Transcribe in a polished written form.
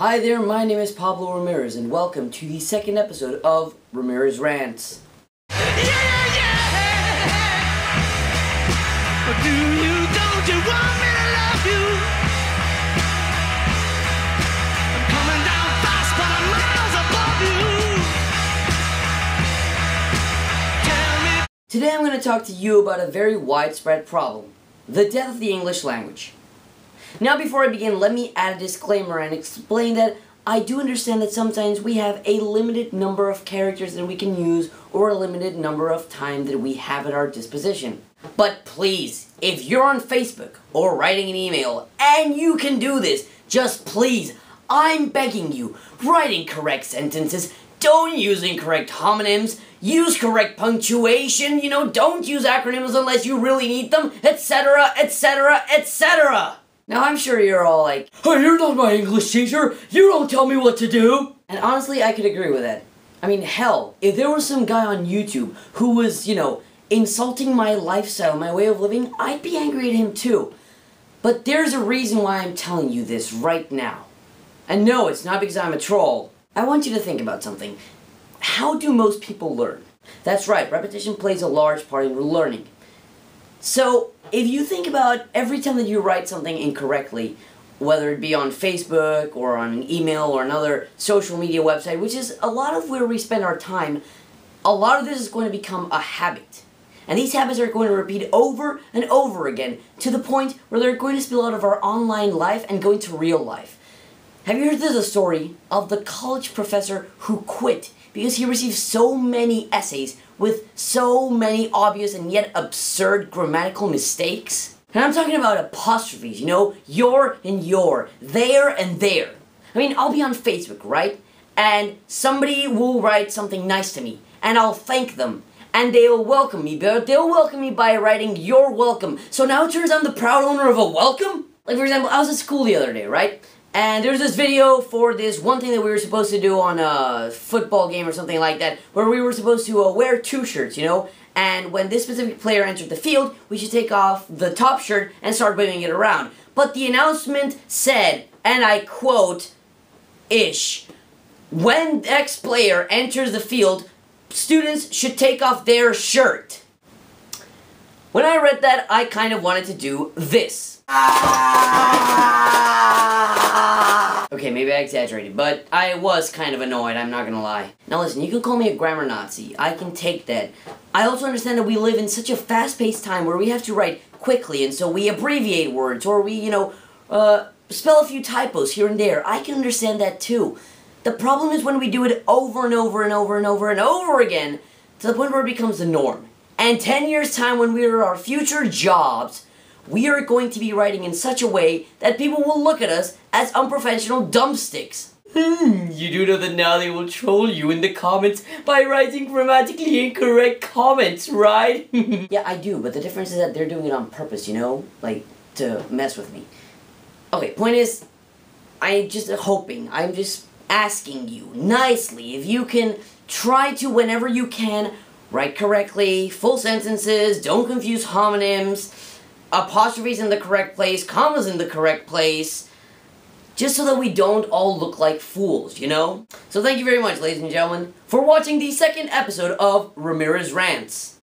Hi there, my name is Pablo Ramirez, and welcome to the second episode of Ramirez Rants. Do you, don't you want me to love you? I'm coming down fast, but I'm miles above you. Tell me. Today I'm going to talk to you about a very widespread problem, the death of the English language. Now before I begin, let me add a disclaimer and explain that I do understand that sometimes we have a limited number of characters that we can use or a limited number of time that we have at our disposition. But please, if you're on Facebook or writing an email and you can do this, just please, I'm begging you, write in correct sentences, don't use incorrect homonyms, use correct punctuation, don't use acronyms unless you really need them, etc., etc., etc. Now I'm sure you're all like, "Oh, you're not my English teacher, you don't tell me what to do!" And honestly, I could agree with that. I mean, hell, if there was some guy on YouTube who was, insulting my lifestyle, my way of living, I'd be angry at him too. But there's a reason why I'm telling you this right now. And no, it's not because I'm a troll. I want you to think about something. How do most people learn? That's right, repetition plays a large part in learning. So, if you think about every time that you write something incorrectly, whether it be on Facebook or on an email or another social media website, which is a lot of where we spend our time, a lot of this is going to become a habit. And these habits are going to repeat over and over again to the point where they're going to spill out of our online life and go into real life. Have you heard the story of the college professor who quit because he received so many essays with so many obvious and yet absurd grammatical mistakes? And I'm talking about apostrophes, your and your, there and there. I mean, I'll be on Facebook, right? And somebody will write something nice to me, and I'll thank them, and they'll welcome me, but they'll welcome me by writing, "You're welcome." So now it turns out I'm the proud owner of a welcome? Like, for example, I was at school the other day, right? And there's this video for this one thing that we were supposed to do on a football game or something like that, where we were supposed to wear two shirts, and when this specific player entered the field, we should take off the top shirt and start waving it around. But the announcement said, and I quote, "Ish, when X player enters the field, students should take off their shirt." When I read that, I kind of wanted to do this. Okay, maybe I exaggerated, but I was kind of annoyed, I'm not gonna lie. Now listen, you can call me a grammar Nazi, I can take that. I also understand that we live in such a fast-paced time where we have to write quickly, and so we abbreviate words, or we, spell a few typos here and there. I can understand that too. The problem is when we do it over and over and over and over and over again, to the point where it becomes the norm. And 10 years' time, when we are our future jobs, we are going to be writing in such a way that people will look at us as unprofessional dumpsticks. You do know that now they will troll you in the comments by writing grammatically incorrect comments, right? Yeah, I do, but the difference is that they're doing it on purpose, like, to mess with me. Okay, point is, I'm just asking you, nicely, if you can try to, whenever you can, write correctly, full sentences, don't confuse homonyms, apostrophes in the correct place, commas in the correct place, just so that we don't all look like fools, So thank you very much, ladies and gentlemen, for watching the second episode of Ramirez Rants.